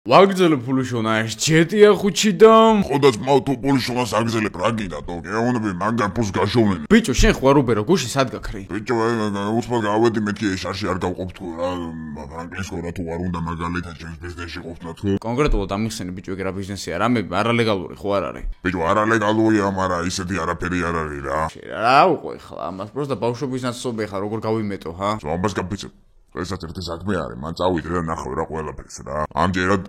ვაგრძელებ ფულიშონა ჯეტია ხუჩიდან ხოდა ძმაო თუ ფულიშონას აგზელებ რა გინდა თო გეუნები მაგარ ფულს გაშოვნენ ბიჭო შენ ხარ უბერო გუში სად გაქრი ბიჭო უცბად გავედი მეთქი შარში არ გავყოფ თუ რა ფრანკლინსკო რა თუ არ უნდა მაგალითად ჩემს ბიზნესში ყოფნა თუ კონკრეტულად ამიხსენი ბიჭო ეგ რა ბიზნესია რამე არალეგალური ხო არ არის ბიჭო არალეგალურია მაგრამ ისეთი არაფერი არ არის რა რა უყო ეხლა ამას პროსტა ბავშვობის ნაცნობი ხარ როგორ გავიმეტო ხა ზომბას გაფიცებ ესეც ერთი საქმე არის მან წავიდე და ნახავ რა ყველაფერს რა ამჯერად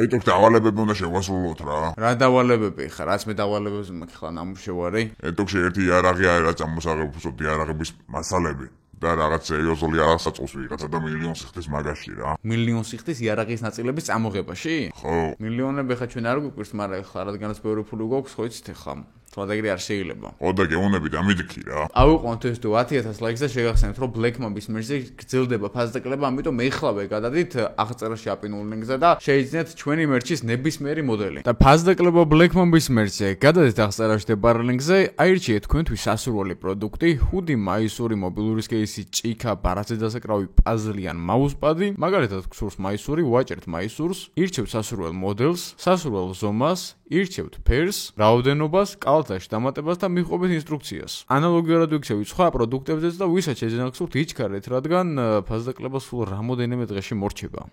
იტოქ დავალებები უნდა შევასრულოთ რა დავალებები ხა რაც მე დავალებებს მაქხლა ნამუშევარი ეტოქში ერთი იარაღი არის რა წამოსაღებსობ იარაღების მასალები და რაღაც სერიოზული არასაწოს ვიღაცა და მილიონს ხდის მაგაში რა მილიონს ხდის იარაღის ნაწილების წამოღებაში ხო მილიონები ხა ჩვენ არ გვიკვირს მაგრამ ხა რადგანაც ბევრი ფული გვაქვს ხო იცით ხა თვალდაგრი არ შეიძლება. ოდა გეუნები დამიდიქი რა. ავიყვანთ ეს თუ 10000 ლაიქს და შეგახსენებთ რომ Black Mamba-ის მერზე გრძელდება ფასდაკლება, ამიტომ მე ეხლავე გადადით აღწერაში აპინულ ლინკზე და შეიძინეთ ჩვენი მერჩის ნებისმიერი მოდელი. და ფასდაკლება Black Mamba-ის მერზე გადადით აღწერაში დებარ ლინკზე, აირჩიეთ თქვენთვის სასურველი პროდუქტი, ჰუდი მაისური მობილური კეისი, ჭიქა, ბარათზე დასაკრავი პაზლი ან მაუსპადი, მაგალითად გსურს მაისური, ვაჭერთ მაისურს, ირჩევთ სასურველ მოდელს, სასურველ ზომას, ირჩევთ ფერს, რაოდენობას, კალთაში დამატებას და მიჰყვებით ინსტრუქციას. ანალოგიურად ვიქცევით სხვა პროდუქტებზეც და ვისაც შეძენახთ ითქარეთ, რადგან ფასდაკლება სულ რამოდენიმე დღეში მორჩება.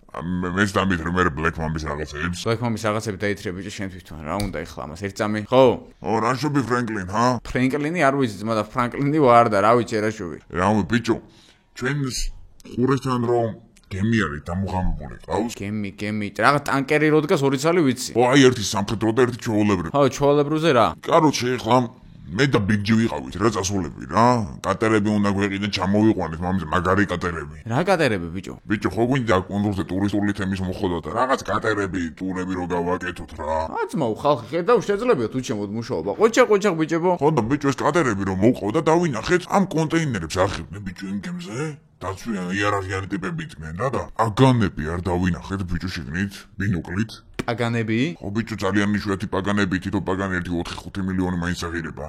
მეც დამითხრე მე Black Mamba-ის რაღაცებს. Black Mamba-ის რაღაცები დაითხრე ბიჭო შენ თვითონ რა უნდა ეხლა ამას ერთ წამი. ხო? რა შუბი ფრენკლინ, ჰა? ფრენკლინი არ ვიცი ძმა და ფრანკლინი ვარ და რა ვიცი რა შუბი. რა ბიჭო, ჩვენს ხურესთან რომ გემი არის დამუღამებული, ყავს? გემი. რაღაც ტანკერი რო დგას 2 წელი ვიცი. ო აი ერთი სამხედრო და ერთი ჩვეულებრივი. ხო, ჩვეულებრივზე რა? კაროჩე ეხლა მე და ბიგჯი ვიყავით რა წასულები რა. კატერები უნდა გვეყიდეთ, ჩამოვიყვანეთ მამზე მაგარი კატერები. რა კატერები ბიჭო? ბიჭო ხო გვინდა კონდურზე ტურისტული თემის მოხდა და რაღაც კატერები, ტურები რო გავაკეთოთ რა. აცმაო ხალხი ხედავ შეძლებია თუ ჩემოდ მუშაობა. ყოჩა ბიჭებო. ხო და ბიჭო ეს კატერები რომ მოვყავდა დავინახეთ ამ კონტეინერებს აღებდნენ ბიჭო იმ გემზე. დაცვიან იარაღიანი ტიპები იყვნენ რა და პაგანები არ დავინახეთ ბიჭო შეგნით ბინოკლით პაგანები? ხო ბიჭო ძალიან იშვიათი პაგანები თითო პაგანი 1-4-5 მილიონი მაინც აღირება.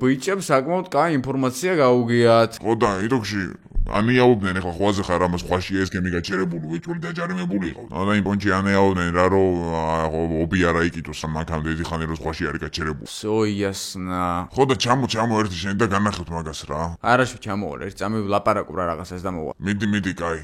ბიჭებს საკმაოდ კაი ინფორმაცია გაუგიათ. ხო და იტოქში ანიაობდნენ ეხლა ხვაზე ხარ ამას ხვაში ეს გემი გაჩერებული ვიჭული დაჯარიმებული იყო. და იმ პონჩი ანიაობდნენ რა რომ ობი არა იკიტოს მანქანამდე დიდი ხანი რომ ხვაში არის გაჩერებული. სოიასნა. ხო და ჩამო ერთი შენ და განახეთ მაგას რა. არაშო ჩამოვალ ერთ წამი ლაპარაკობ რა რაღაცას და მოვა. მიდი კაი.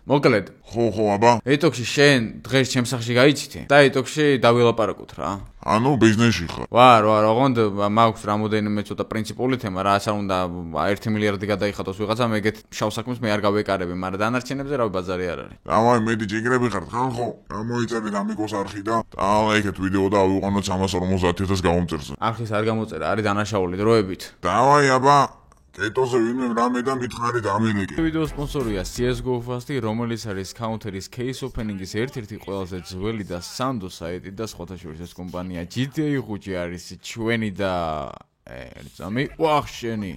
მოკლედ. ხო აბა. ეტოქში შენ დღეს ჩემს სახში გაიჩითე და ეტოქში დავილაპარაკოთ რა. ანუ ბიზნესში ხარ. ვარ, ოღონდ მაქვს რამოდენიმე ცოტა პრინციპული თემა, რაც არ უნდა 1 მილიარდი გადაიხადოს ვიღაცა მეგეთ შავ საქმეს მე არ გავეკარები, მაგრამ დანარჩენებზე რავი ბაზარი არ არის. დავაი მედი ჯიგრები ხართ ხან ხო? გამოიწერეთ ამიგოს არხი და დაალაიქეთ ვიდეო და ავიყვანოთ 350,000 გამომწერზე. არხის არ გამოწერა, არის დანაშაული დროებით. დავაი აბა კეტოზე ვინმე რამე და მითხარი და ამერიკი. ვიდეოს სპონსორია CS:GO Fast-ი, რომელიც არის Counter-ის case opening-ის ერთ-ერთი ყველაზე ძველი და სანდო საიტი და სხვათა შორის ეს კომპანია GTA ხუჭი არის ჩვენი და ერთზამი ვახშენი.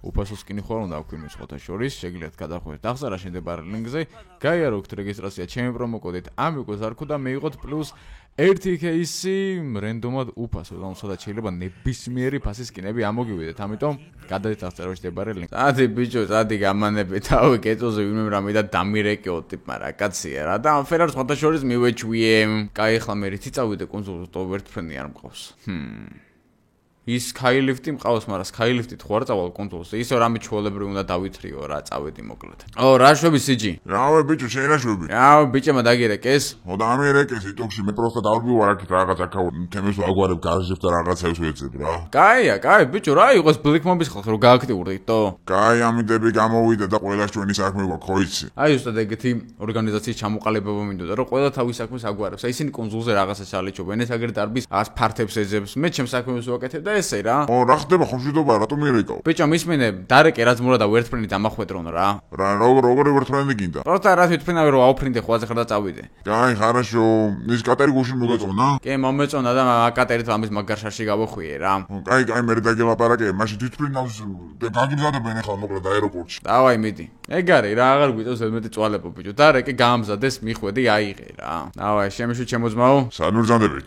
უფასო სკინი ხარ უნდა აქვინო სხვათა შორის, შეგიძლიათ გადახვიდეთ აღწერაში შენდებარე ლინკზე, გაიაროთ რეგისტრაცია ჩემი პრომოკოდით AMIGOS არქო და მიიღოთ პლუს 1 кейსი რენდომად უფასო, სადაც შეიძლება ნებისმიერი ფასის სკინები ამოგივიდეთ, ამიტომ გადადეთ აღწერაში შენდებარე ლინკზე. სადი ბიჭო, სადი გამანები თავი კეტოზე ვინმე რამე და დამირეკეო ტიპმა რა კაცია რა და ამ ფერად სხვათა შორის მივეჩვიე. კაი ახლა მე რითი წავიდე კონსოლზე, თო ვერტფრენი არ მყავს. ის Skylifti მყავს, მაგრამ Skylifti თუ არ წავალ კონტროლზე, ისე რამე ჩვეულებრივი უნდა დავითრიო რა, წავედი მოკლედ. რა შვები სიჯი? რავე ბიჭო, შენ რა შვები? ბიჭებმა დაგირეკეს? და ამერიკეს იტოქში მე პროსტა დავბივარ აქ რაღაც აკაუნტ თემებს ვაგვარებ გარჟებ და რაღაცებს ვეცებ რა. კაი, ბიჭო, რა იყოს Black Mamba-ის ხალხი რომ გააქტიურდით თო? კაი, ამიდები გამოვიდა და ყველა ჩვენი საქმე გვაქვს, ხო იცი? აი ზუსტად ეგეთი ორგანიზაციის ჩამოყალიბება მინდოდა, რომ ყველა თავის საქმეს აგვარებს. აი ისინი კონსოლზე რაღაცას ჩალიჩობენ, ეს აგერ დარბის 100 ფართებს ეძებს, მე ჩემს საქმეს ვაკეთებ და ესე რა. რა ხდება ხომშვიდობა რატომ იერეკავ? ბიჭო, მისმენე, დარეკე რაც მურა და ვერტფრენი დამახვედრონ რა. როგორი ვერტფრენი გინდა? პროსტა რა თვითფრენავი რომ აუფრინდე ხვაზე ხარ და წავიდე. კაი, ხარაშო, ის კატერი გუშინ მოგეწონა? კი, მომეწონა და აკატერით ამის მაგარშარში გავოხვიე რა. კაი, მე დაგელაპარაკე, მაშინ თვითფრენავს გაგიმზადებენ ახლა მოკლედ აეროპორტში. დავაი მიდი. ეგ არის რა, აღარ გვიწევს ელმენტი წვალებო ბიჭო. დარეკე გამზადეს, მიხვედი, აიღე რა. დავაი, შემეშუ ჩემო ძმაო. სად მოგზავნებით?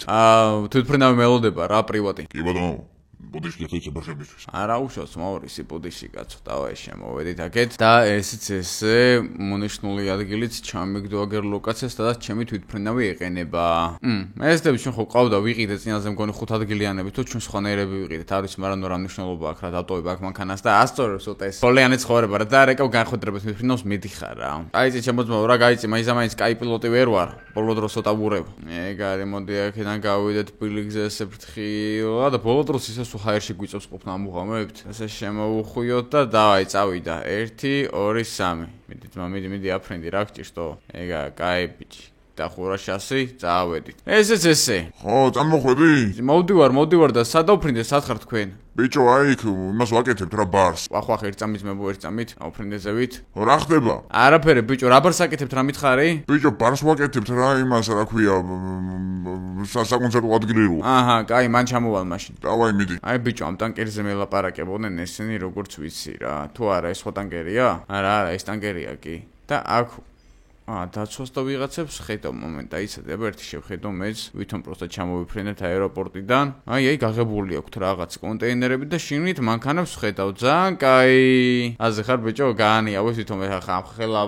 თვითფრენავი მელოდება რა, პრივატი. კი ბატონო. ბუდიში გიხდება შემისთვის. არა უშავს მაურისი ბუდიში კაცო, დავაი შემოვედით აქეთ და ესეც ესე მონიშნული ადგილიც ჩამიგდო აგერ ლოკაციას, სადაც ჩემი თვითმფრინავი ეყენება. ესდები ჩვენ ხო ყავდა ვიყიდე წინაზე მგონი 5 ადგილიანები თუ ჩვენ სხვანაირები ვიყიდეთ, არის მაგრამ რა მნიშვნელობა აქვს რა დატოვება აქ მანქანას და ასწორებს უტა ეს ბოლიანი ცხოვრება რა და რეკავ განხვედრებას თვითმფრინავს მიდიხარ რა. აი წი შემოძმაო რა გაიწი, მაინც კაი პილოტი ვერ ვარ. ბოლო დროს უტა ვურებ. ეგ არის მოდი აქედან გავიდეთ ბილიგზე ესე ფრთხილა და ბოლო დროს ისე სულ ჰაერში გვიწევს ყოფნა ამუღამებთ. ესე შემოუხვიოთ და დავაი წავიდა 1 2 3 მიდი ძმა მიდი აფრენდი რა გჭირსო ეგა კაი ბიჭი დახურა შასი წავედით ესეც ესე ხო წამოხვედი მოვდივარ და სადავფრინდე სად ხარ თქვენ ბიჭო აი იმას ვაკეთებთ რა ბარს ვახ ერთ წამით ავფრინდეზევით რა ხდება არაფერი ბიჭო რა ბარს აკეთებთ რა მითხარი ბიჭო ბარს ვაკეთებთ რა იმას რა ქვია საკონცერტო ადგილი რო აჰა კაი მან ჩამოვალ მაშინ დავაი მიდი აი ბიჭო ამ ტანკერიზე მელაპარაკებოდნენ ესენი როგორც ვიცი რა თუ არა ეს ხო ტანკერია არა ეს ტანკერია კი და აქ დაცვას და ვიღაცებს ხედავ მომენტ აიცადე ერთი შევხედო მეც ვითომ პროსტა ჩამოვიფრენეთ აეროპორტიდან აი გაღებული აქვთ რაღაც კონტეინერები და შინით მანქანებს ხედავ ძალიან კაი აზე ხარ ბიჭო გაანიავე ვითომ ახლა ხელა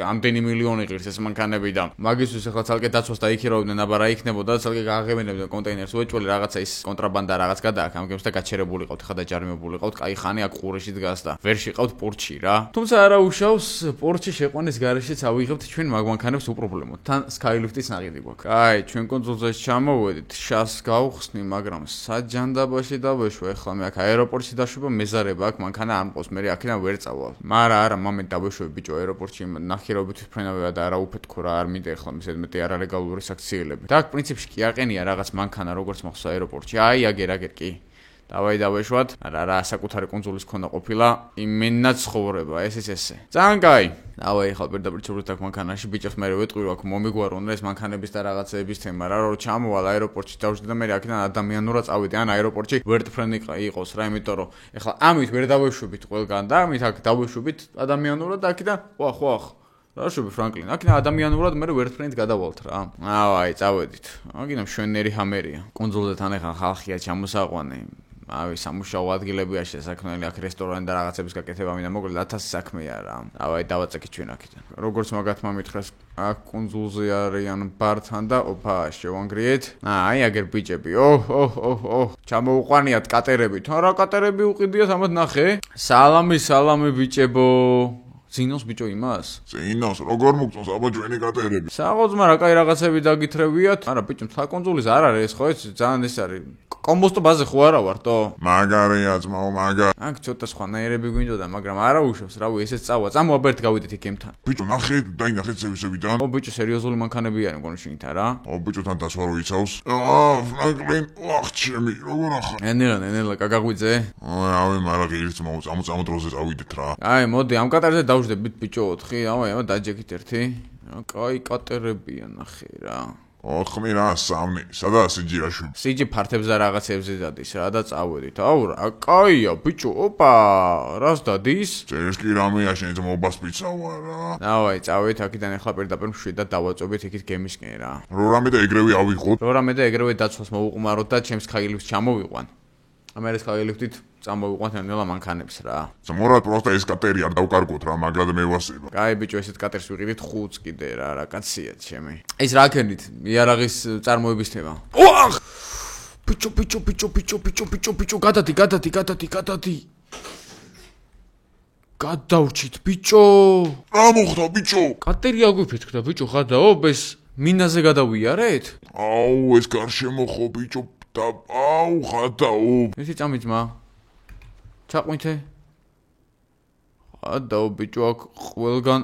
ამდენი მილიონი ღირს ეს მანქანები და მაგისთვის ახლა ცალკე დაცვას და იქირავდნენ აბა რა იქნებოდა ცალკე გააღებინებდნენ კონტეინერს უეჭველი რაღაცა ის კონტრაბანდა რაღაც გადააქ ამ გემს და გაჩერებული ყავთ ხა და ჯარმებული ყავთ კაი ხანი აქ ყურეში დგას და ვერ შეყავთ პორჩი რა თუმცა არა უშავს პორჩი შეყვანის გარეშეც ავიღებთ ჩვენ მაგმანქანებს უპრობლემოდ. თან სკაილიფტის ნაყიდი გვაქვს. აი, ჩვენ კონსოლზე ჩამოვედით, შას გავხსნი, მაგრამ საჯანდაბაში დავეშვო. ეხლა მე აქ აეროპორტში დაშვება, მეზარება აქ მანქანა არ მყავს. მე აქედან ვერ წავალ. არა, მომენტ დავეშვები ბიჭო აეროპორტში, ნახირავებით ფრენავება და არა უფეთქო რა არ მინდა ეხლა მისედმეტი არალეგალური საქციელები. და აქ პრინციპში კი აყენია რაღაც მანქანა როგორც მახსოვს აეროპორტში. აი, აგერ კი. დავაშვათ. რა საკუთარი კონსოლის ქონა ყოფილა, იმენა ცხოვრება, ესეც ესე. ძალიან კაი. დავაი ახლა პირდაპირ ცურით აქ მანქანაში ბიჭებს მე ვეტყვი აქ მომიგვარონ ეს მანქანების და რაღაცეების თემა რა რომ ჩამოვალ აეროპორტში დავжди და მე აქედან ადამიანურად წავიდე ან აეროპორტში ვერტფრენი იყოს რა იმიტომ რომ ეხლა ამით ვერ დავეშვებით ყველგან და ამით აქ დავეშვებით ადამიანურად აქედან ხوخ რა შვები ფრანკლინ აქედან ადამიანურად მე ვერტფრენით გადავალთ რა აი წავედით აქედან შვენერი ჰამერია კონსოლზე თან ეხლა ხალხია ჩამოსაყვანე აი სამუშაო ადგილებია შესაქმნელი აქ რესტორანი და რაღაცების გაკეთება მინდა მოკლედ 1000 საქმეა რა. აი დავაწეკით ჩვენ აქედან. როგორც მაგათმა მითხრეს აქ კონსულზე არიან ბართან და ოფა შევანგრიეთ. აი აგერ ბიჭები. ჩამოუყვანიათ კატერები. თან რა კატერები უყიდიათ ამათ ნახე. სალამი ბიჭებო. ზინოს ბიჭო იმას? ზინოს როგორ მოგწონს აბა ჩვენი კატერები? საღოძმა რა კაი რაღაცები დაგითრევიათ. არა ბიჭო თქვა კონსულის არ არის ეს ხო ეს ძალიან ეს არის კომბოსტო ბაზე ხო არა ვარტო? მაგარია ძმაო მაგარ. აქ ცოტა სხვანაირები გვინდოდა, მაგრამ არა უშავს, რავი, ესეც წავა. წამოაბერთ გავიდეთ იქემთან. ბიჭო, ნახე, დაინახეთ სერვისებიდან. ბიჭო, სერიოზული მანქანები არიან მგონი შინით არა? ბიჭო, თან დასვა რო იცავს. ფრანკლინ, ჩემი, როგორ ახარ? ენელა, კაგაგვიძე? რავი, მაგრამ ღირს წამო დროზე წავიდეთ რა. აი, მოდი, ამ კატერზე დავждებით ბიჭო 4, ამა დაჯექით ერთი. კაი კატერებია ნახე რა. 4 რა 3 სადაა სიჯირაში სიჯი ფართებს და რაღაცებზე დადის რა და წავედით აუ რა კაია ბიჭო ოპა რას დადის წერს კი რამეა შენ ძმობას პიცავა რა დავაი წავედით აქედან ახლა პირდაპირ მშვიდად დავაწვევით იქით გემისკენ რა რამე და ეგრევე ავიღოთ რამე და ეგრევე დაცვას მოუყმაროთ და ჩემს ხაილიფს ჩამოვიყვან ამერეს ხაილიფით წამოვიყვანთ ნელა მანქანებს რა ზმორად პროსტა ეს კატერი არ დავკარგოთ რა მაგრად მე ვასება კაი ბიჭო ესეთ კატერს ვიყიდით 5 კიდე რა კაცია ჩემი ეს რა ქენით იარაღის წარმოების თემა ოახ ბიჭო გადადი გადავრჩით ბიჭო რა მოხდა ბიჭო კატერი აგვიფეთქდა ბიჭო ხადაო ეს მინაზე გადავიარეთ აუ ეს გარშემო ხო ბიჭო და აუ ხადაო ისი წამიძმა ჩაყვინთე ხადაო ბიჭო აქ ყველგან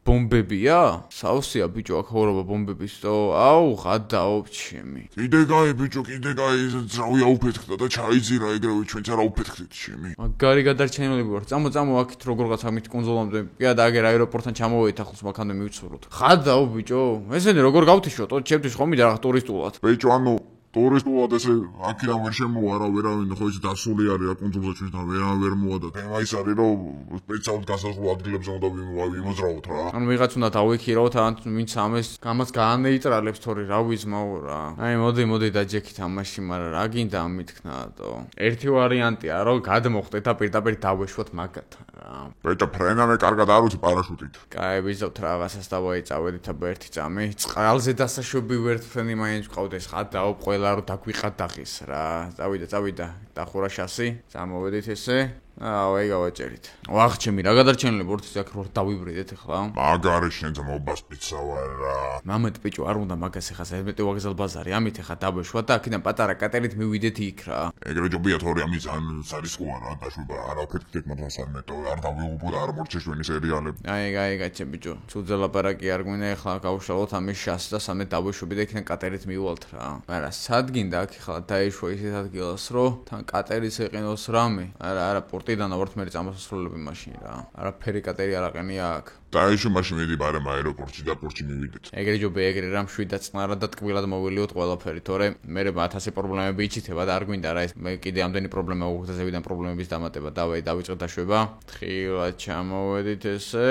ბომბებია სავსეა ბიჭო აქ ხორობა ბომბების და აუ ხადაო ჩემი კიდე გაი ბიჭო კიდე გაი ძრავი აუფეთქდა და ჩაიძირა ეგრევე ჩვენც არა უფეთქდით ჩემი მაგარი გადარჩენილები ვარ წამო აქეთ როგორღაც ამით კონსოლამდე პია და აგერ აეროპორტთან ჩამოვედით ახლოს მაქამდე მივცუროთ ხადაო ბიჭო ესენი როგორ გავთიშოთ ჩემთვის ხომ მიდა რა ტურისტულად ბიჭო ანუ ტურისტულად ესე აქედან ვერ შემოვა რა ვერავინ ხო ის დასული არის რა კუნძულზე ჩვენთან ვერავინ ვერ მოვა და თემა ის არის რომ სპეციალურად გასასვლელ ადგილებზე უნდა ვიმოძრაოთ რა. ანუ ვიღაც უნდა დავიქირავთ ან ვინც ამას გამას გაანეიტრალებს თორე რა ვიზმაო რა. აი მოდი დაჯექით ამაში, მაგრამ რა გინდა ამითქნაადო. ერთი ვარიანტია რომ გადმოხდეთ და პირდაპირ დავეშვოთ მაგათთან რა. ბეჭა ფრენამე კარგად არ უცი პარაშუტით. კაი ვიზავთ რაღაცას და ვაიწავედით აბა ერთი წამი. წყალზე დასაშვები ვერთ ფრენი მაინც ყავდეს ხადაო ყველა რომ დაგვიყადაღის რა. წავიდა დახურა შასი. წამოვედით ესე. აი გავაჭერით. ვახჩემი რა გადარჩენილი ბორთის აქ რო დავიბრიდეთ ახლა. მაგარი შენ ძმობას პიცავარ რა. მამეთ ბიჭო არ უნდა მაგას ახლა 11 ვაგზალ ბაზარი ამით ახლა დავეშვა და აქედან პატარა კატერით მივიდეთ იქ რა. ეგრე ჯობია თორე ამის ან სარისკოა რა დაშვება არაფერი გეკმარს არ მეტო არ დავიღუპო და არ მორჩეშვენი სერიალები. აი გაჩე ბიჭო. ცუძე ლაპარაკი არ გვინდა ახლა გავშალოთ ამის შას და სამეთ დავეშვები და იქიდან კატერით მივვალთ რა. მაგრამ სად გინდა აქ ახლა დაეშვა ისეთ ადგილას რომ თან კატერიც ეყინოს რამე. არა პორტიდან ვართ მე წამოსასვლელები მაშინ რა. არაფერი კატერი არ აყენია აქ. დაეშვა მაშინ მიდი ბარემ აეროპორტში და პორტში მივიდეთ. ეგრე ჯობია ეგრე რამ შვიდად წყნარად და ტკბილად მოვილიოთ ყველაფერი, თორე მე 1000 პრობლემები იჩითება და არ გვინდა რა ეს მე კიდე ამდენი პრობლემა უხდაზებიდან პრობლემების დამატება. დავიწყეთ დაშვება. თხილად ჩამოვედით ესე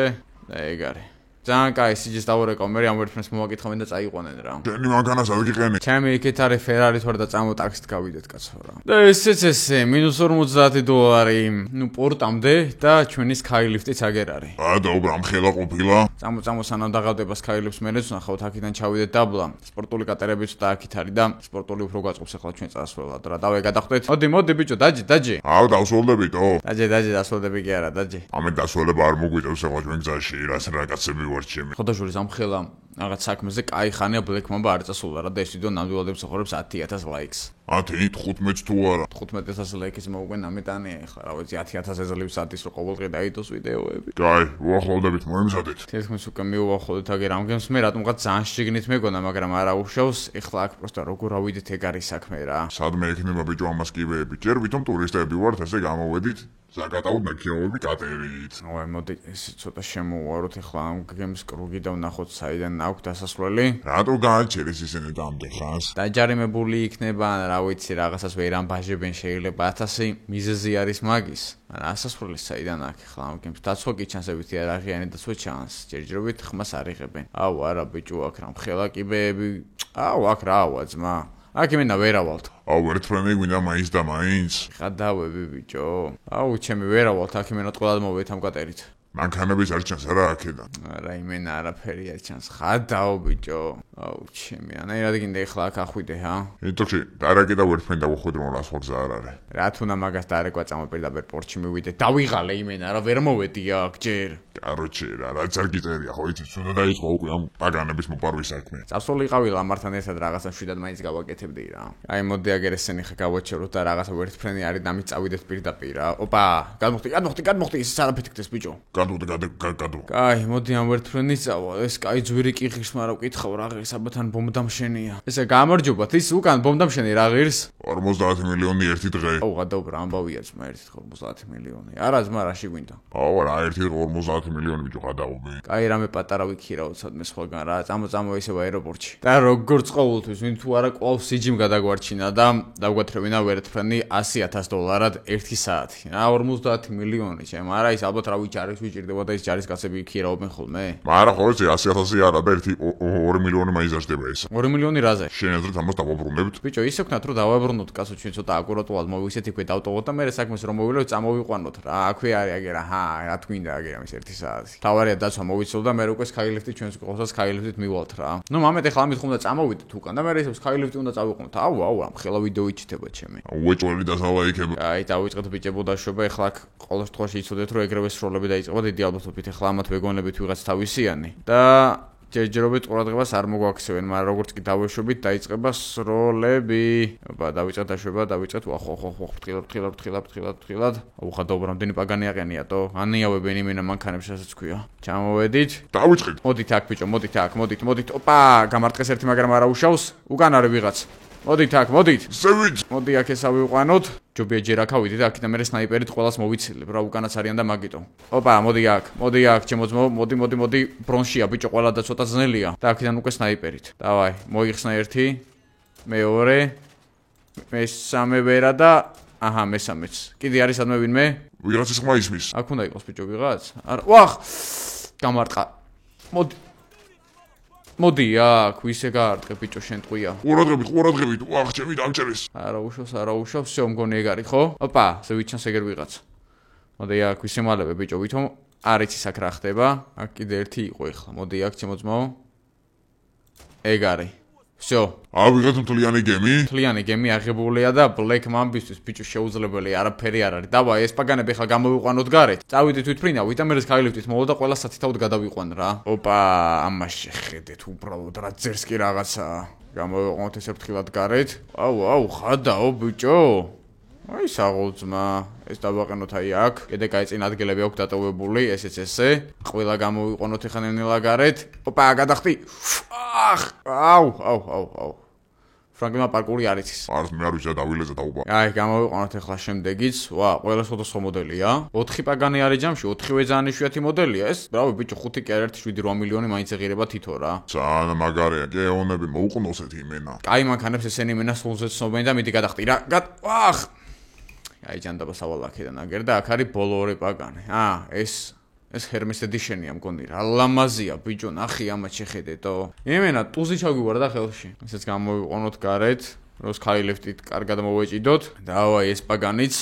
და ეგ არის. ძალიან კაი სიჯეს დავურეკავ მე ამ ვერტფრენს მოვაკითხავენ და წაიყვანენ რა. შენი მანქანას არ გიყენი. ჩემი იქით არის ფერარით ვარ და წამო ტაქსით გავიდეთ კაცო რა. და ესეც ესე -$50. ნუ პორტამდე და ჩვენი სკაილიფტიც აგერ არის. და უბრალოდ ხელა ყოფილა. წამო სანამ დაღავდება სკაილიფტს მე ნახავთ აქედან ჩავიდეთ დაბლა. სპორტული კატერებიც და აქით არის და სპორტული უფრო გაწყობს ახლა ჩვენ წასვლელად რა. დავე გადახდეთ. მოდი ბიჭო დაჯე. აუ დავსვოლდებითო. დაჯე დასვოლდები კი არა დაჯე. ამეთ დასვოლება არ მოგვიწევს ახლა ჩვენ გზაში რას რაღაცები ხოდაშორის ამ ხელა რაღაც საქმეზე კაი ხანია Black Mamba არ წასულა რა და ეს ვიდეო ნამდვილად ემსახურებს 10000 ლაიქს. 10, 15 თუ არა. 15000 ლაიქის მოუყვენ ამეტანია ახლა რა ვიცი 10000 ეზლებს საათის რო ყოველდღე დაიდოს ვიდეოები. კაი, უახლოვდებით მოემზადეთ. თითქმის უკვე მივუახლოვდით აგერ ამ გემს მე რატომღაც ძალიან შეგნით მეგონა, მაგრამ არა უშავს. ეხლა აქ პროსტა როგორ ავიდეთ ეგ არის საქმე რა. სადმე ექნება ბიჭო ამას კიბეები. ჯერ ვითომ ტურისტები ვართ, ესე გამოვედით. ზაკატაოდ ნაკიოვები კატერით. ой, მოდი ეს ცოტა შემოვაროთ ახლა ამ გემს კრუგი და ვნახოთ საიდან აქვს დასასვლელი. რატო გააჩერეს ისინი დამდე ხანს? დაჯარიმებული იქნება, რა ვიცი, რაღაცას ვერ ამბაჟებენ, შეიძლება 1000 მიზეზი არის მაგის. მაგრამ ასასვლელი საიდან აქვს ახლა ამ გემს? დაცვა კი ჩანსებითი არ აღიანი დაცვა ჩანს. ჯერჯერობით ხმას არ იღებენ. აუ, არა ბიჭო, აქ რამ ხელა კიბეები. აუ, აქ რავა ძმა. აქ იმენა ვერავალთ. აუ, ვერტფრენი გვინდა მაინც და მაინც. ხადავები ბიჭო. აუ, ჩემი ვერავალთ, აქ იმენა ტყუილად მოვიდეთ ამ კატერით. მანქანების არ ჩანს რა აქედან. არა იმენა არაფერი არ ჩანს. ხადაო ბიჭო. აუ, ჩემი, ანაირად გინდა ეხლა აქ ახვიდე, ჰა? იტოქში, დარაკი და ვერტფრენი დავუხვიდრო რა სხვა გზა არ არის. რა თუნა მაგას დარეკვა წამოპირდაპირ პორტში მივიდე. დავიღალე იმენა რა ვერ მოვედი აქ ჯერ. კაროჩე რა, რაც არ გიწერია, ხო იცი, სულ დაიწყო უკვე ამ პაგანების მოპარვის საქმე. წასული იყავი ლამართან ერთად რაღაცა შვიდად მაინც გავაკეთებდი რა. აი მოდი აგერ ესენი ხე გავაჩეროთ და რაღაცა ვერტფრენი არის და მით წავიდეთ პირდაპირ რა. ოპა, გადმოხდი, ის არაფეთქდეს ბიჭო. გადო. კაი, მოდი ამ ვერტფრენი წავა. ეს კაი ძვირი კი ღირს, მაგრამ ვკითხავ რა ღირს, აბათან ბომბდამშენია. ესე გამარჯობათ, ის უკან ბომბდამშენი რა ღირს? 50 მილიონი ერთი დღე. აუ, გადაუბრა ამბავია ძმა ერთი 50 მილიონი. არა ძმა რაში გვინდა? აუ, რა ერთი 50 მილიონი ბიჭო გადაუბე. კაი, რამე პატარა ვიქირავთ სადმე სხვაგან რა. წამო ისევ აეროპორტში. და როგორც ყოველთვის, ვინ თუ არა კვლავ სიჯიმ გადაგვარჩინა და დავგვათრევინა ვერტფრენი $100,000 ერთი საათი. რა 50 მილიონი, ჩემ არა ის ალბათ რა ვიჭარებს ვიჭირდება და ის ჯარისკაცები იქირავენ ხოლმე. მაგრამ ხო იცი 100,000 არა და ერთი 2 მილიონი მაიზარდება ეს. 2 მილიონი რაზე? შენ აზრით ამას დავაბრუნებთ? ბიჭო, ისე ვქნათ რომ დავაბრუნოთ კაცო ჩვენ ცოტა აკურატულად მოვისეთ იქვე დავტოვოთ და მე საქმეს რომ მოვილევ წამოვიყვანოთ რა. აქვე არის აგერა, რა თქინდა აგერა მის ერთი საათი. თავარია დაცვა მოვიცილ და მე უკვე სკაილიფტი ჩვენს ყოლსაც სკაილიფტით მივალთ რა. ნუ მამეთ ახლა ამით ხომ და წამოვიდეთ უკან და მე ისევ სკაილიფტი უნდა წავიყვანოთ. აუ, ამ ხელა ვიდეო იჩითება ჩემი. უეჭველი დასალაიქება. აი, დავიწყეთ ბიჭებო დაშვება ახლა აქ ყოველ შემთხვევაში იცოდეთ რომ ეგრევე სროლები დაიწყება დიდი ალბათობით ახლა ამათ ვეგონებით ვიღაც თავისიანი და ჯერჯერობით ყურადღებას არ მოგვაქცევენ, მაგრამ როგორც კი დავეშვებით დაიწყება სროლები. აბა დავიწყეთ დაშვება, დავიწყეთ ფრთხილად. აუხა დაუბრამდენი პაგანი აყენიატო. ანიავებენ იმენა მანქანებს რასაც ქვია. ჩამოვედით. დავიწყეთ. მოდით აქ ბიჭო, მოდით. ოპა, გამარტყეს ერთი, მაგრამ არა უშავს. უკან არის ვიღაც. მოდით აქ. ზევით. მოდი აქ ესავიყვანოთ. ჯობია ჯერ აქ ავიდეთ და აქედან მე სნაიპერით ყველას მოვიცილებ რა უკანაც არიან და მაგიტო. ოპა, მოდი აქ, ჩემოძმო, მოდი, ბრონშია ბიჭო, ყველა და ცოტა ძნელია და აქედან უკვე სნაიპერით. დავაი, მოიხსნა ერთი, მეორე მესამე ვერა და აჰა, მესამეც. კიდე არის სადმე ვინმე? ვიღაცის ხმა ისმის. აქ უნდა იყოს ბიჭო ვიღაც? არა, ვახ! გამარტყა. მოდი, აქ ვისე გაარტყე ბიჭო შენ ტყვია. ყურადღებით, ვახ, ჩემი დამჭერეს. არა უშავს, всё, მგონი ეგ არის, ხო? ოპა, ზე ვიჩანს ეგერ ვიღაც. მოდი აქ ვისე მალებე ბიჭო, ვითომ არ იცის აქ რა ხდება. აქ კიდე ერთი იყო ეხლა. მოდი აქ ჩემოძმაო. ეგ არის. всё. ავიღეთ მთლიანი გემი? მთლიანი გემი აღებულია და Black Mamba-ისთვის ბიჭო შეუძლებელი არაფერი არ არის. დავაი, ეს პაგანები ხა გამოვიყვანოთ გარეთ. წავიდეთ ვითფრინავით და მე ეს ხაილივით მოვა და ყველა სათითაოდ გადავიყვან რა. ოპა, ამაში ხედეთ უბრალოდ რა ძერს კი რაღაცაა. გამოვიყვანოთ ესე ფრთხილად გარეთ. აუ, ხადაო ბიჭო. აი საღოლძმა, ეს დავაყენოთ აი აქ. კიდე კაი წინ ადგილები აქვს დატოვებული, ესეც ესე. ყველა გამოვიყვანოთ ეხლა ნელა გარეთ. ოპა, გადახტი. აუ. ფრანგულმა პარკური არ იცის. მე არ ვიცი და დავილეზე დაუბა. აი, გამოვიყვანოთ ეხლა შემდეგიც. ვა, ყველა სხვადასხვა მოდელია. 4 პაგანი არის ჯამში, 4-ვე ძალიან იშვიათი მოდელია ეს. ბრავო ბიჭო, 5 კი არ ერთი 7-8 მილიონი მაინც ეღირება თითო რა. ძალიან მაგარია, გეონები მოუყნოსეთ იმენა. კაი მანქანებს ესენი იმენა სულზე ცნობენ და მიდი გადახტი რა. ვახ! აი ჯანდაბა სავალაკიდან აგერ და აქ არის ბოლო 2 პაგანი. ეს Hermes Edition-ია მგონი რა. ლამაზია ბიჭო, ნახე ამათ შეხედეთო. იმენა ტუზი ჩაგვიგვარდა ხელში. ესეც გამოვიყვანოთ გარეთ, როს ქაილეფტით კარგად მოვეჭიდოთ. დავაი ეს პაგანიც.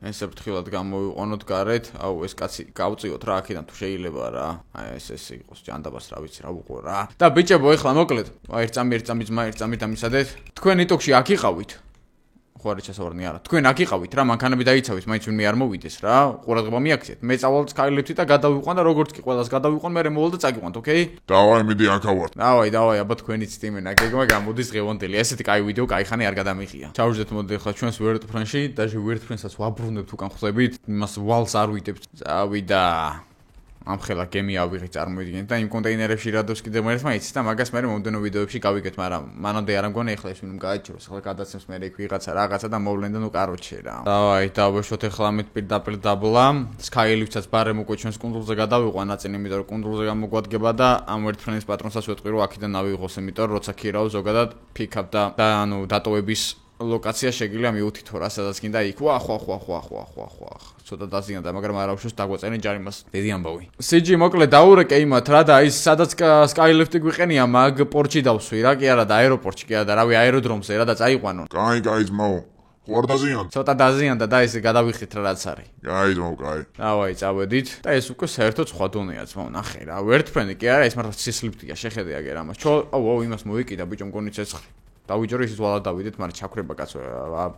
ესე ფრთხილად გამოვიყვანოთ გარეთ. აუ ეს კაცი გავწიოთ რა აქედან თუ შეიძლება რა. აი ეს იყოს ჯანდაბას რა ვიცი რა უყო რა. და ბიჭებო ეხლა მოკლედ. აი ერთ წამი დამისადეთ. თქვენ იტოქში აქ იყავით. ხო არის ჩასავარდნი არა. თქვენ აქ იყავით რა, მანქანები დაიცავით, მაინც ვინმე არ მოვიდეს რა. ყურადღება მიაქციეთ. მე წავალ Skylifti და გადავიყვან და როგორც კი ყველას გადავიყვან, მე მოვალ და წაგიყვანთ, ოკეი? დავაი, მიდი აქ ავარ. დავაი, აბა თქვენიც ტიმენა, გეგმა გამოდის ღევონდელი. ესეთი კაი ვიდეო, კაი ხანი არ გადამიღია. ჩავждეთ მოდი ახლა ჩვენს WordPress-ში, და WordPress-საც ვაბრუნებთ უკან ხვდებით, იმას ვალს არ ვიდებთ. წავიდა. ამ ხელა გემი ავიღეთ წარმოიდგინეთ და იმ კონტეინერებში რადოს კიდე მე ერთმა იცის და მაგას მე მომდენო ვიდეოებში გავიგეთ, მაგრამ მანამდე არ ამგონი ახლა ეს ვინმე გააჩეროს, ახლა გადაცემს მე იქ რაღაცა და მოვლენ და ნუ კაროჩე რა. დავაი, დავეშოთ ახლა ამით პირდაპირ დაბლა. Skylifts-აც ბარემ უკვე ჩვენს კუნძულზე გადავიყვან ნაწილი, იმიტომ რომ კუნძულზე გამოგვადგება და ამ WordPress პატრონსაც ვეტყვი რომ აქედან ავიღოს, იმიტომ რომ როცა ქირავ ზოგადად pick-up და ანუ დატოვების ლოკაცია შეგიძლია მივუთითო რა, სადაც გინდა იქ. ვახ. ცოტა დაზიანდა, მაგრამ არ აუშვეს დაგვეწერენ ჯარიმას. დიდი ამბავი. CG მოკლედ დაურეკე იმათ რა და ის სადაც Skylifti გვიყენია, მაგ პორტში დავსვი რა, კი არა და აეროპორტში კი არა და რავი აეროდრომზე რა და წაიყვანონ. კაი ძმაო. ხوار დაზიანდა. ცოტა დაზიანდა და ესე გადავიხით რა რაც არის. კაი ძმაო, კაი. დავაი, წავედით და ეს უკვე საერთოდ სხვა დონეა ძმაო, ნახე რა. WordPress კი არა, ეს მართლა სისლიფტია, შეხედე აგერ ამას. აუ, იმას მოვიკიდა ბიჭო მგონი ცეცხლი. დავიჯერო ისიც ვალად დავიდეთ, მაგრამ ჩაქრება კაცო,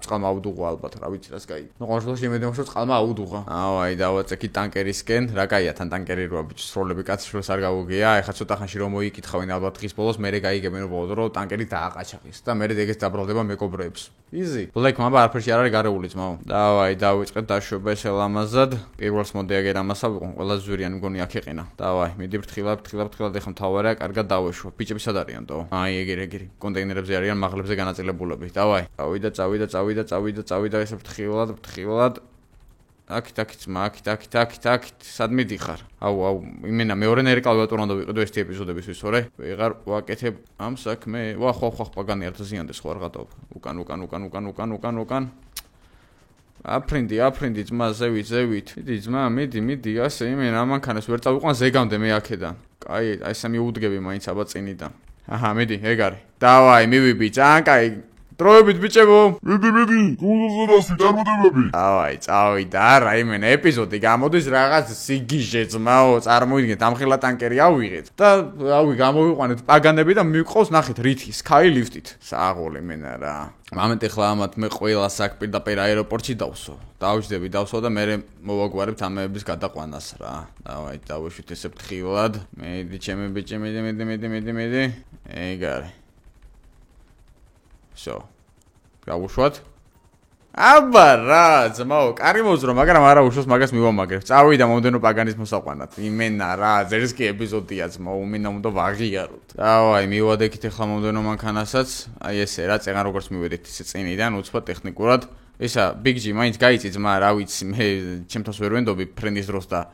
წყალმა აუდუღა ალბათ, რა ვიცი რას კაი. ნუ ყოველთვის იმედია რომ წყალმა აუდუღა. აი, დავაწექი ტანკერისკენ, რა კაია თან ტანკერი როა ბიჭო, სროლები კაცი შორს არ გავუგია, ეხლა ცოტა ხანში რომ მოიკითხავენ ალბათ დღის ბოლოს, მერე გაიგებენ რომ ტანკერი დააყაჩაღის და მერე ეგეც დაბრალდება მეკობრეებს. Easy. Black Mamba არაფერში არ არის გარეული ძმაო. დავაი, დავიწყეთ დაშვება ეს ელამაზად. პირველს მოდეაგერ ამასა ვიყო, ყველა ზვირიანი მგონი აქ ეყინა. დავაი, მიდი ფრთხილად ეხლა მთავარია, კარგად დავეშვა. ბიჭები სად არიანტო? აი, ეგერი. კონტეინერებზე არიან მაღლებზე განაწილებულები. დავაი. წავიდა ესე ფრთხილად. აქ ძმა. სად მიდიხარ? აუ, იმენა მეორე ნერკალვატორ უნდა ვიყიდო ეს ეპიზოდების ვისორე. ვეღარ ვაკეთებ ამ საქმე. ხო, პაგანი არ დაზიანდეს ხო არ გადავ. უკან. აფრინდი ძმა, ზევით. მიდი ძმა, მიდი, ასე იმენა ამანქანას ვერ წავიყვან ზეგამდე მე აქედან. კაი, აი ესე მიუდგები მაინც აბა წინიდან. აჰა, მიდი, ეგ არის. დავაი, მივიბი, ძალიან კაი. დროებით ბიჭებო. მიდი, კუნძულზე დასვი, წარმატებები. დავაი, წავიდა, არა, იმენა ეპიზოდი გამოდის რაღაც სიგიჟე ძმაო, წარმოიდგინეთ, ამხელა ტანკერი ავიღეთ და გამოვიყვანეთ პაგანები და მივყავს ნახეთ რითი, Skylifti-ით. საღოლი მენა რა. მომენტ ეხლა ამათ მე ყველას აქ პირდაპირ აეროპორტში დავსო. დავსო და მე მოვაგვარებთ ამების გადაყვანას რა. დავაი, დავეშვით ესე ფრთხილად. მედი ჩემი ბიჭი, მედი. ეგ არის. всё. გავუშვათ. აბა რა, ძმაო, კარი მოძრო, მაგრამ არა უშავს მაგას მივამაგრებ. წავიდა მომდენო პაგანის მოსაყვანად. იმენა რა, ზერს კი ეპიზოდია ძმაო, უმინა უნდა ვაღიაროთ. დავაი, მივადექით ახლა მომდენო მანქანასაც. აი ესე რა, წეგან როგორც მივედეთ ისე წინიდან, უცბად ტექნიკურად. ისა Big G მაინც გაიცი ძმა, რა ვიცი, მე ჩემთავს ვერ ვენდობი ფრენდის დროს და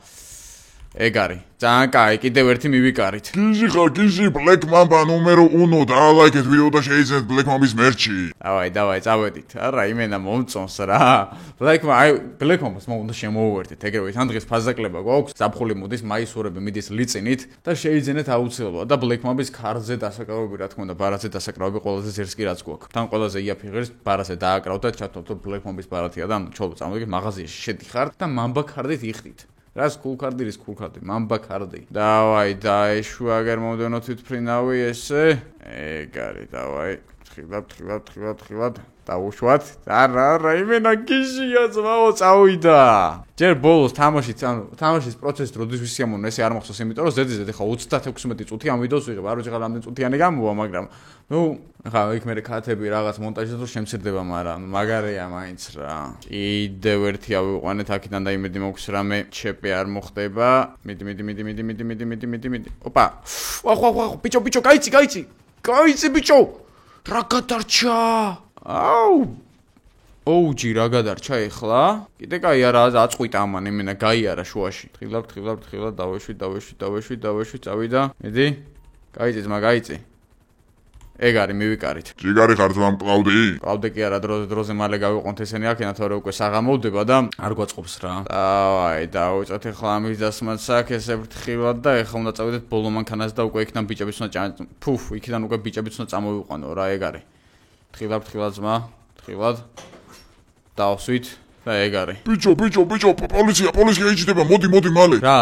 ეგ არის. ძალიან კაი, კიდევ ერთი მივიკარით. კიში ხარ, კიში, Black Mamba ნუმერო 1 დაალაიქეთ ვიდეო და შეიძინეთ Black Mamba-ის მერჩი. დავაი, წავედით. არა, იმენა მომწონს რა. Black Mamba-ს უნდა შემოვუერთეთ. ეგრევე თან დღეს ფაზაკლება გვაქვს. ზაფხული მოდის, მაისურები მიდის ლიწინით და შეიძინეთ აუცილებლად და Black Mamba-ის ქარზე დასაკრავები, რა თქმა უნდა, ბარაზე დასაკრავები ყველაზე ზერსკი რაც გვაქვს. თან ყველაზე იაფი ღირს ბარაზე დააკრავთ და ჩათვალთ Black Mamba-ის ბარათია და ჩოლო წამოდით მაღაზიაში შედიხართ და Mamba ქარდით იხდით. რას cool card ის cool card Mamba card-ი. დავაი დაეშვაგერ მომდენო თვითფრინავი ესე. ეგ არის, დავაი. თხილად. დაუშვათ. არა, იმენა გიშია ძმაო წავიდა. ჯერ ბოლოს თამაშის პროცესი როდის ვისიამოვნე ესე არ მახსოვს, იმიტომ რომ ზედიზედ ხა 36 წუთი ამ ვიდეოს ვიღებ. არ ვიცი ხა რამდენი წუთიანი გამოვა, მაგრამ ხა იქ მე ქათები რაღაც მონტაჟზე თუ შემცირდება, მაგრამ მაგარია მაინც რა. კიდევ ერთი ავიყვანეთ აქიდან და იმედი მოქვს რამე ჩეპი არ მოხდება. მიდი. ოპა. ვახ, ბიჭო, გაიცი. გაიცი ბიჭო. რა გადარჩა? ოუჯი რა გადარჩა ეხლა? კიდე კაი არა, აწყვიტა ამან იმენა გაიარა შუაში. თხილად დავეშვი, წავიდა. მიდი. გაიცი ძმა, გაიცი. ეგ არის, მივიკარით. ჯიგარი ხარ ძმა მკლავდი? მკლავდი კი არა, დროზე მალე გავიყვანთ ესენი აქენა, თორე უკვე საღამოვდება და არ გვაწყობს რა. დავაი, დავუწოთ ეხლა ამის დასმაც აქ ესე ფრთხილად და ეხლა უნდა წავიდეთ ბოლო მანქანას და უკვე იქიდან ბიჭებიც უნდა იქიდან უკვე ბიჭებიც უნდა წამოვიყვანო რა, ეგ არის. თხილად ძმა, თხილად. დავსვით და ეგ არის. ბიჭო, პოლიცია ეჭდება, მოდი მალე. რა?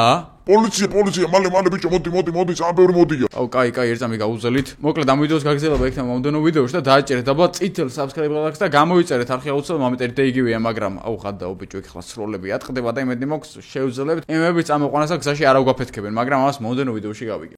პოლიცია, მალე ბიჭო, მოდი, ძალიან ბევრი მოდია. აუ, კაი, ერთ წამი გაუძელით. მოკლედ ამ ვიდეოს გაგრძელება იქნება მომდენო ვიდეოში და დააჭერეთ აბა წითელ subscribe ბატონს და გამოიწერეთ არხი აუცილებლად მომეტერით და იგივეა, მაგრამ აუ ხადდა ბიჭო, იქ ხლა სროლები ატყდება და იმედი მოქვს შევძლებთ. იმები წამოყვანას და გზაში არ აგვაფეთქებენ, მაგრამ ამას მომდენო ვიდეოში გავიგებ.